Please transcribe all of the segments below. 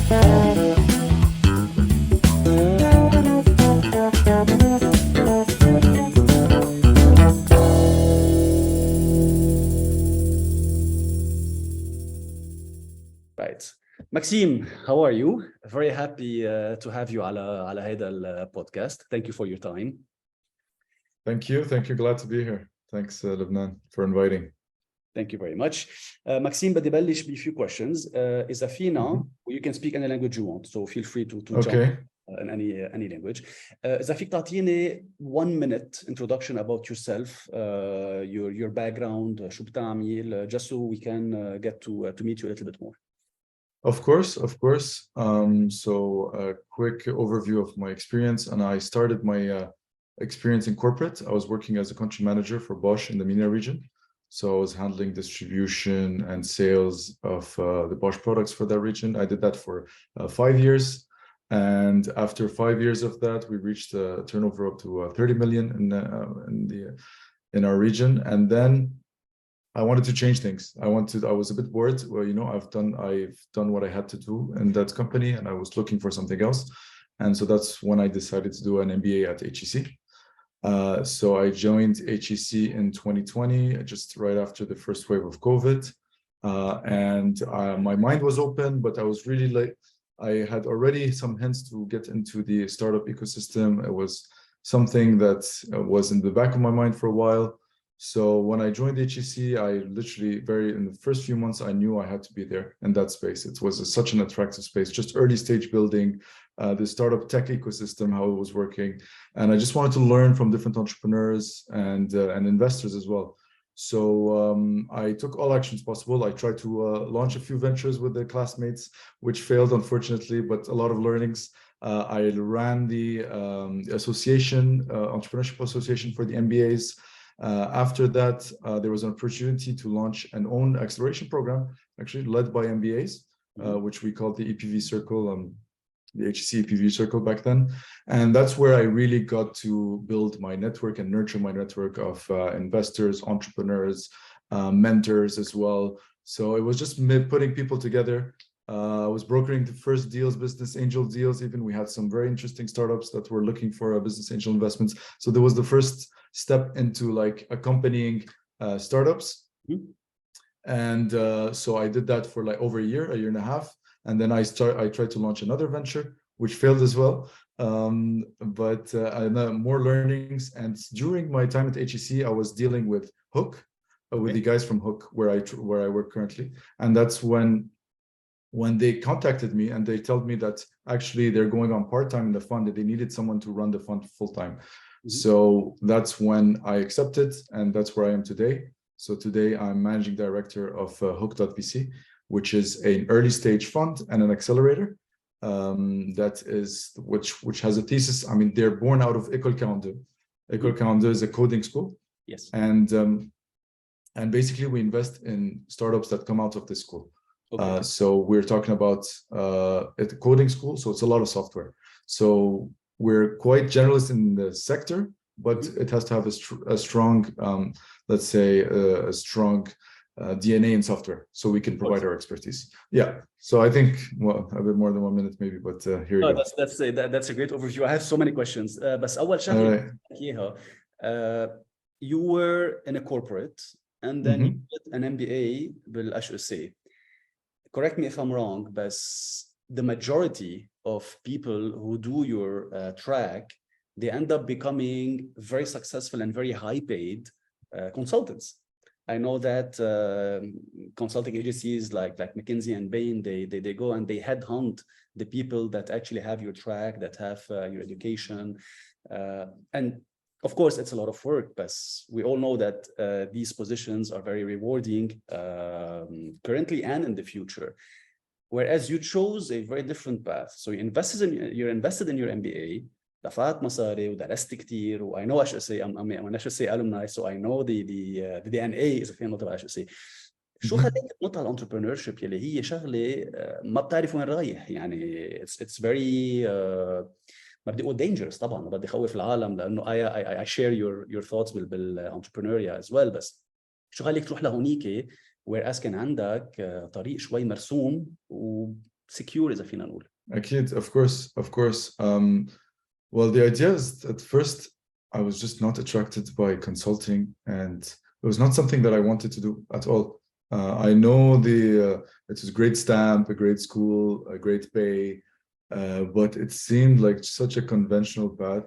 Right. Maxime, how are you? Very happy to have you على هذا البودكاست. Thank you for your time. Thank you. Glad to be here. Thanks, Lebanon, for inviting. Thank you very much. Maxime, بدي بلش ب few questions. إذا فينا, you can speak any language you want, so feel free to jump in any language. إذا فيك تعطيني 1 minute introduction about yourself, your background, شو بتعمل, just so we can get to meet you a little bit more. Of course. So a quick overview of my experience, and I started my experience in corporate. I was working as a country manager for Bosch in the MENA region. So I was handling distribution and sales of the Bosch products for that region. I did that for 5 years. And after 5 years of that, we reached a turnover up to 30 million in our region. And then I wanted to change things. I was a bit bored. Well, I've done what I had to do in that company, and I was looking for something else. And so that's when I decided to do an MBA at HEC. So I joined HEC in 2020, just right after the first wave of COVID. And my mind was open, but I was really I had already some hints to get into the startup ecosystem. It was something that was in the back of my mind for a while. So when I joined HEC, I literally in the first few months, I knew I had to be there in that space. It was such an attractive space, just early stage building, the startup tech ecosystem, how it was working. And I just wanted to learn from different entrepreneurs and investors as well. So I took all actions possible. I tried to launch a few ventures with the classmates, which failed, unfortunately, but a lot of learnings. I ran the Entrepreneurship Association for the MBAs. After that, there was an opportunity to launch an own acceleration program, actually led by MBAs, which we called the EPV Circle, the HEC EPV Circle back then. And that's where I really got to build my network and nurture my network of investors, entrepreneurs, mentors as well. So it was just putting people together. I was brokering the first deals, business angel deals. Even we had some very interesting startups that were looking for business angel investments. So there was the first step into accompanying startups. And so I did that for over a year and a half. And then I tried to launch another venture, which failed as well. But more learnings. And during my time at HEC, I was dealing with Hook, with the guys from Hook, where I work currently. And that's when they contacted me and they told me that actually they're going on part-time in the fund, that they needed someone to run the fund full-time. So that's when I accepted, and that's where I am today. So today I'm managing director of Hook.vc, which is an early stage fund and an accelerator which has a thesis. I mean, they're born out of École 42. École 42 is a coding school. Yes. And basically we invest in startups that come out of this school. Okay. So we're talking about a coding school, so it's a lot of software. So we're quite generalist in the sector, but it has to have a strong, let's say, a strong DNA in software, so we can provide our expertise. Yeah. So I think, well, a bit more than 1 minute maybe, but here we go. That's a great overview. I have so many questions. بس أول شغلة you were in a corporate and then you did an MBA بالHEC. Correct me if I'm wrong, but the majority of people who do your track, they end up becoming very successful and very high paid consultants. I know that consulting agencies like McKinsey and Bain, they go and they headhunt the people that actually have your track, that have your education. And of course, it's a lot of work, but we all know that these positions are very rewarding currently and in the future. Whereas you chose a very different path. So you're invested in your MBA, دفعت مصاري ودرست كتير, و I know HEC, I'm an HEC alumni, so I know the DNA إذا فينا نطلع HEC. شو خليك تنط على الانتربرنورشيب يلي هي شغلة ما بتعرف وين رايح يعني it's very ما بدي اقول dangerous طبعا, ما بدي خوف العالم لانه I share your thoughts بالانتربرنوريا as well, بس شو خليك تروح لهونيك whereas كان عندك طريق شوي مرسوم secure إذا فينا نقول. أكيد, of course. Well, the idea is at first I was just not attracted by consulting, and it was not something that I wanted to do at all. I know it was a great stamp, a great school, a great pay, but it seemed like such a conventional path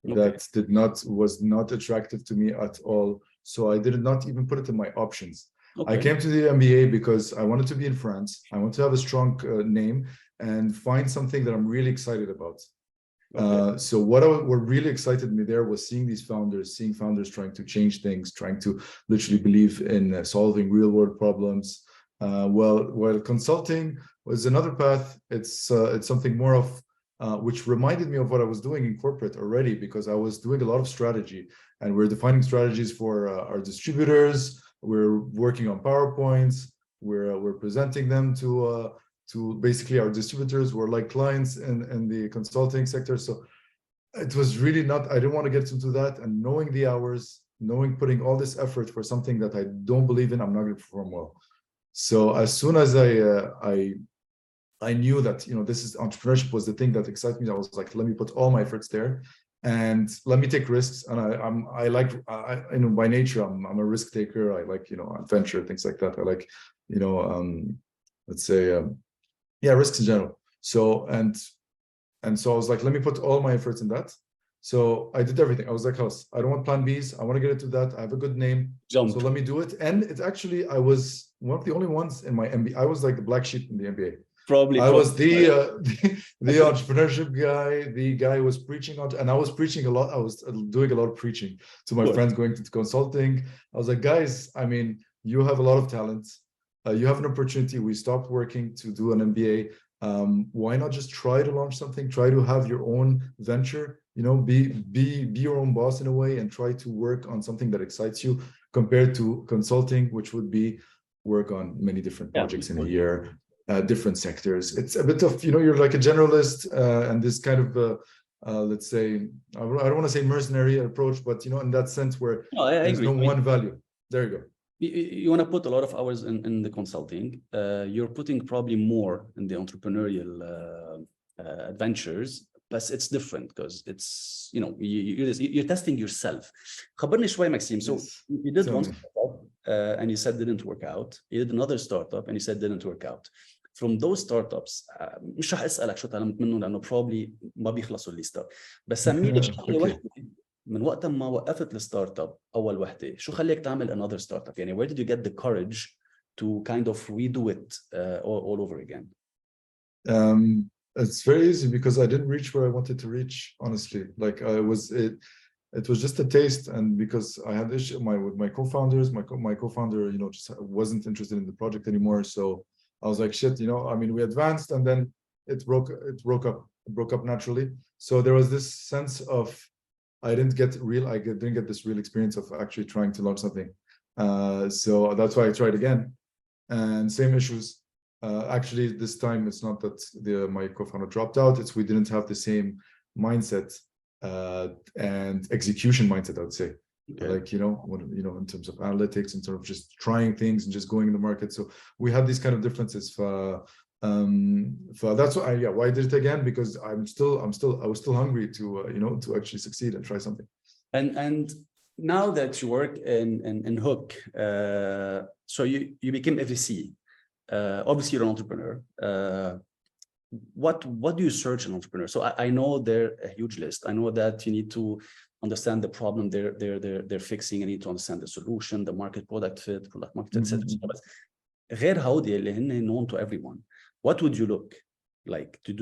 that was not attractive to me at all. So I did not even put it in my options. I came to the MBA because I wanted to be in France. I want to have a strong name and find something that I'm really excited about. So what really excited me there was seeing founders trying to change things, trying to literally believe in solving real world problems. While consulting was another path, it's something more of which reminded me of what I was doing in corporate already, because I was doing a lot of strategy, and we're defining strategies for our distributors. We're working on PowerPoints. We're presenting them to basically our distributors who are like clients in the consulting sector. So it was really not, I didn't want to get into that, and knowing the hours, putting all this effort for something that I don't believe in, I'm not going to perform well. So as soon as I knew that, this is entrepreneurship was the thing that excited me, I was like, let me put all my efforts there and let me take risks. And I like, by nature, I'm a risk taker. I like, adventure, things like that. I like, let's say, risks in general. So, and so I was like, let me put all my efforts in that. So I did everything. I was like, I don't want plan Bs. I want to get into that. I have a good name. So let me do it. And it actually, I was one of the only ones in my MBA. I was like the black sheep in the MBA. I was the entrepreneurship guy, the guy who was preaching on, and I was preaching a lot. I was doing a lot of preaching to my friends going to consulting. I was like, guys, I mean, you have a lot of talent. You have an opportunity. We stopped working to do an MBA. Why not just try to launch something? Try to have your own venture. Be your own boss in a way, and try to work on something that excites you, compared to consulting, which would be work on many different projects in a year. Different sectors. It's a bit of, you're like a generalist, and this kind of, let's say, I don't want to say mercenary approach, but, in that sense where there's no one value. There you go. You want to put a lot of hours in the consulting. You're putting probably more in the entrepreneurial adventures, but it's different because it's, you're testing yourself. خبرني شوي, Maxime. So you did one startup and you said didn't work out. You did another startup and you said didn't work out. From those startups, مش رح اسالك شو تعلمت منه لانه probably ما بيخلصوا الليسته، بس سمي لي شغله وحده من وقت ما وقفت الستارت اب اول وحده، شو خليك تعمل another startup؟ يعني where did you get the courage to kind of redo it all over again? It's very easy because I didn't reach where I wanted to reach, honestly. Like it was just a taste, and because I had issue with my co-founders, my co-founder, just wasn't interested in the project anymore. So I was like, shit, I mean, we advanced and then it broke up naturally. So there was this sense of I didn't get this real experience of actually trying to launch something. So that's why I tried again, and same issues. Actually, this time it's not that my co-founder dropped out. It's we didn't have the same mindset and execution mindset, I would say. Okay. Like, in terms of analytics, in terms of just trying things and just going in the market. So we had these kind of differences. That's why I did it again, because I was still hungry to to actually succeed and try something. And now that you work in Hook, so you became FVC. Obviously you're an entrepreneur. What do you search an entrepreneur? So I know they're a huge list. I know that you need to understand the problem they're fixing. You need to understand the solution, the market, product fit, product market, etc. But غير هودي اللي هن known to everyone. What would you look like? Do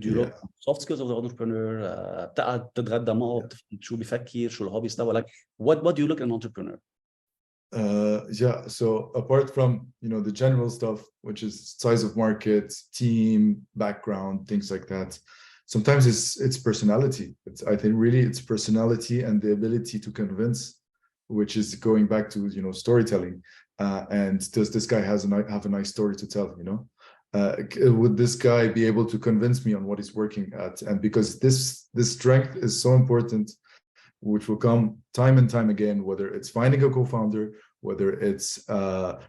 you look soft skills of the entrepreneur? بتقعد تتغدى معه بتفهم شو بيفكر شو الهوبيز تبعه. Like what do you look at an entrepreneur? So apart from the general stuff, which is size of market, team, background, things like that, sometimes it's personality. I think really it's personality and the ability to convince, which is going back to storytelling. And does this guy have a nice story to tell? Would this guy be able to convince me on what he's working at? And because this strength is so important, which will come time and time again, whether it's finding a co-founder whether it's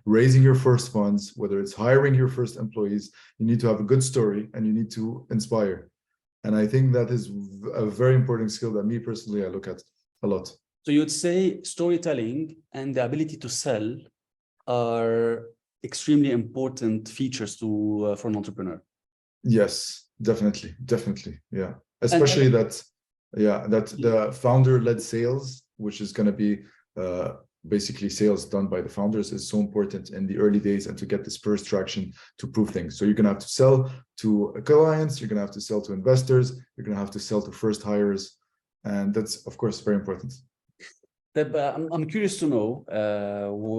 raising your first funds, whether it's hiring your first employees, you need to have a good story and you need to inspire. And I think that is a very important skill that me personally, I look at a lot. So you'd say storytelling and the ability to sell are extremely important features for an entrepreneur. Yes, definitely. Yeah. Especially that the founder-led sales, which is going to be basically sales done by the founders, is so important in the early days and to get this first traction to prove things. So you're going to have to sell to clients, you're going to have to sell to investors, you're going to have to sell to first hires. And that's, of course, very important. I'm curious to know,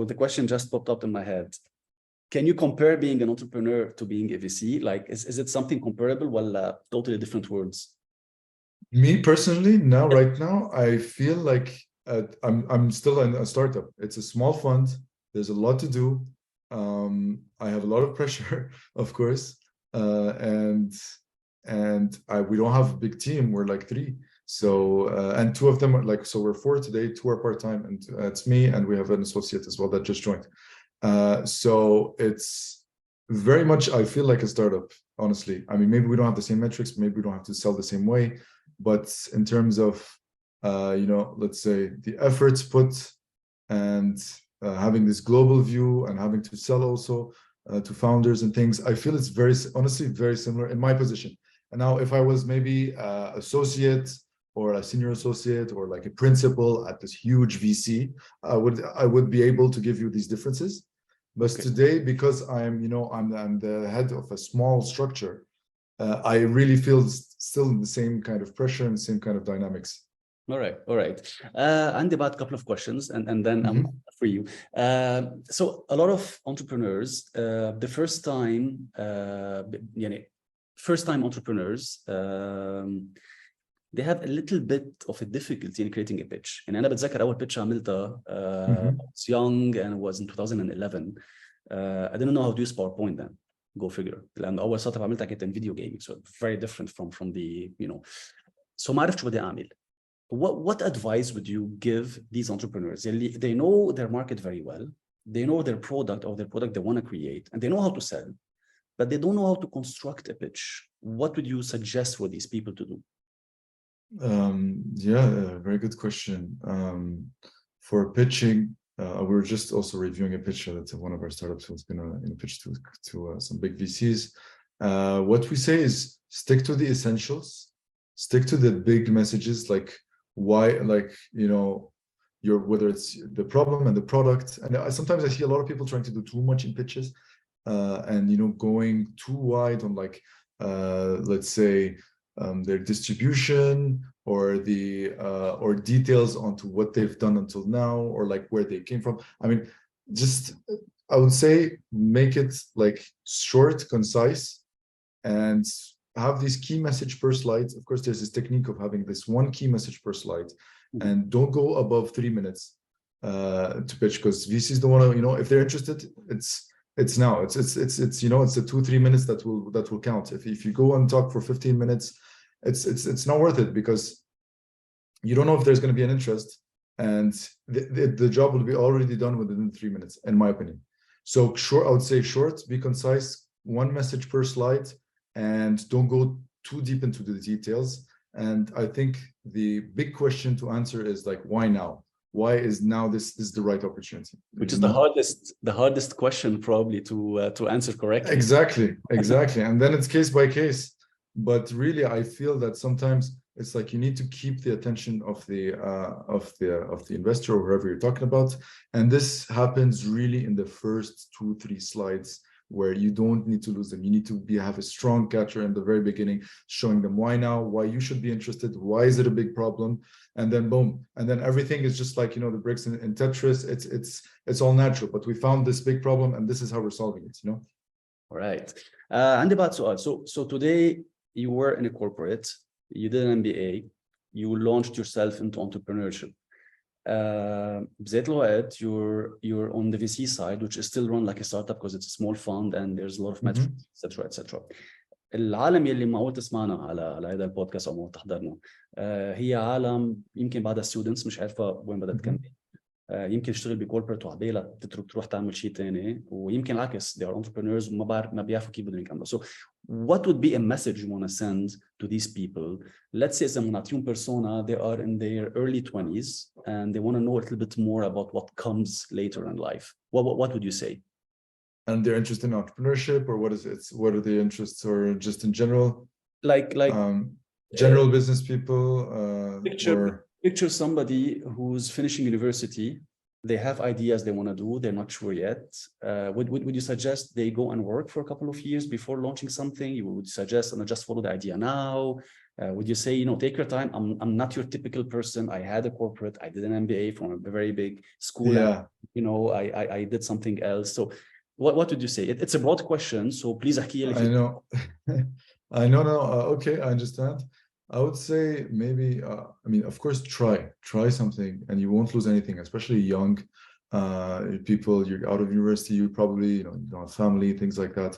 the question just popped up in my head. Can you compare being an entrepreneur to being a VC? Like, is it something comparable? Well, totally different words. Me personally, right now, I feel like I'm still in a startup. It's a small fund. There's a lot to do. I have a lot of pressure, of course, and we don't have a big team. We're like 3. So and 2 of them are like, so we're 4 today. 2 are part-time, and it's me, and we have an associate as well that just joined. So it's very much, I feel like a startup, honestly. I mean, maybe we don't have the same metrics, maybe we don't have to sell the same way, but in terms of let's say the efforts put and having this global view and having to sell also to founders and things, I feel it's honestly very similar in my position. And now if I was maybe associate or a senior associate or like a principal at this huge VC, I would be able to give you these differences. But today, because I'm the head of a small structure, I really feel still in the same kind of pressure and the same kind of dynamics. All right. And about a couple of questions, and then I'm for you. So a lot of entrepreneurs, the first time entrepreneurs, they have a little bit of a difficulty in creating a pitch. And أنا بتذكر أول pitch عملتها, I was young and it was in 2011. I didn't know how to use PowerPoint then. Go figure. لأن أول startup عملتها كانت in video gaming, so very different from the So ما عرفت شو بدي أعمل. What advice would you give these entrepreneurs? They know their market very well. They know their product they want to create, and they know how to sell, but they don't know how to construct a pitch. What would you suggest for these people to do? Very good question. For pitching, we were just also reviewing a pitch that one of our startups was going to pitch to some big VCs. What we say is stick to the essentials, stick to the big messages, like why, whether it's the problem and the product. And sometimes I see a lot of people trying to do too much in pitches, and going too wide on let's say their distribution or or details onto what they've done until now, or like where they came from. I mean, I would say make it like short, concise, and have this key message per slide. Of course, there's this technique of having this one key message per slide, and don't go above 3 minutes to pitch, because VCs don't want to, if they're interested, it's now. It's the 2-3 minutes that will count. If you go and talk for 15 minutes, it's not worth it, because you don't know if there's going to be an interest, and the job will be already done within 3 minutes, in my opinion. So short, I would say short, be concise, one message per slide, and don't go too deep into the details. And I think the big question to answer is like, why now? Why is now this is the right opportunity? Which is the hardest question probably to answer correctly. Exactly. And then it's case by case. But really, I feel that sometimes it's like you need to keep the attention of the investor or whoever you're talking about. And this happens really in the first 2-3 slides, where you don't need to lose them. You need to have a strong catcher in the very beginning, showing them why now, why you should be interested, why is it a big problem, and then boom, and then everything is just like the bricks in Tetris. It's all natural, but we found this big problem, and this is how we're solving it. All right. And about so today you were in a corporate, you did an MBA, you launched yourself into entrepreneurship. بذات الوقت you're on the VC side, which is still run like a startup because it's a small fund and there's a lot of metrics, etc. العالم يلي معقول تسمعنا على هذا البودكاست او معقول تحضرنا، هي عالم يمكن بعدها students مش عارفه وين بدها تكمل. يمكن يشتغل بكوربريت وعبالة تترك تروح تعمل شيء تاني ويمكن العكس they are entrepreneurs وما بيعرفوا كيف بدهم يكملوا. So what would be a message you want to send to these people? Let's say إذا بنعطيهم persona they are in their early 20s and they want to know a little bit more about what comes later in life. What would you say? And they're interested in entrepreneurship, or what is it? What are the interests, or just in general? Like general business people. Picture somebody who's finishing university. They have ideas they want to do. They're not sure yet. Would you suggest they go and work for a couple of years before launching something? You would suggest, and just follow the idea now. Would you say, take your time? I'm not your typical person. I had a corporate. I did an MBA from a very big school. Yeah. And, I did something else. So what would you say? It's a broad question. So please, I know. I know. No. Okay, I understand. I would say maybe, of course, try something, and you won't lose anything, especially young people. You're out of university, you probably, you don't have family, things like that.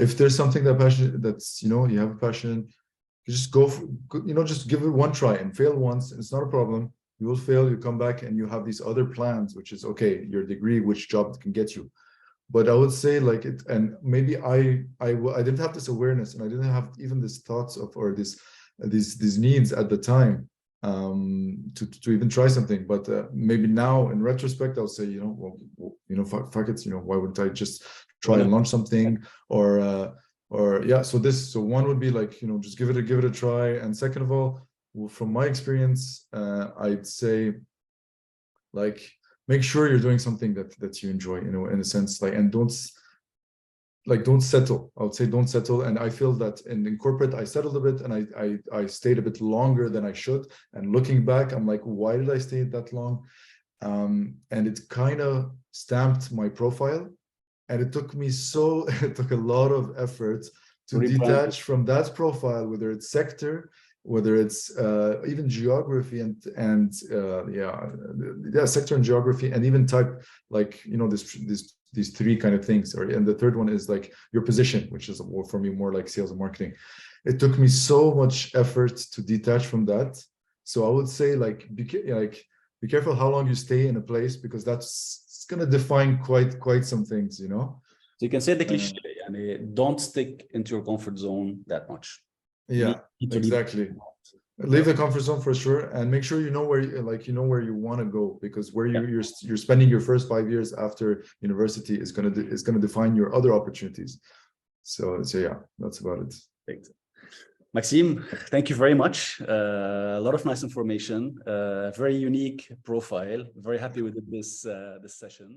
If there's something you have a passion, you just go for, just give it one try and fail once. It's not a problem. You will fail, you come back, and you have these other plans, which is, okay, your degree, which job can get you. But I would say and maybe I didn't have this awareness, and I didn't have even these thoughts of, or these needs at the time to even try something. But maybe now in retrospect, I'll say, fuck it, why wouldn't I just try and launch something, or yeah. So one would be just give it a try. And second of all, from my experience, I'd say make sure you're doing something that you enjoy, in a sense, and don't settle. I would say don't settle. And I feel that in corporate, I settled a bit, and I stayed a bit longer than I should. And looking back, I'm like, why did I stay that long? And it kind of stamped my profile. And it took a lot of effort to detach from that profile, whether it's sector, whether it's even geography and sector and geography, and even type, these three kind of things. And the third one is your position, which is for me more like sales and marketing. It took me so much effort to detach from that. So I would say be careful how long you stay in a place, because it's going to define quite some things, So you can say the cliche, don't stick into your comfort zone that much. Yeah, exactly. Leave the comfort zone for sure, and make sure you know where you want to go, because where you're spending your first 5 years after university is gonna define your other opportunities. So yeah, that's about it. Thanks. Maxime, thank you very much. A lot of nice information, very unique profile. Very happy with this session.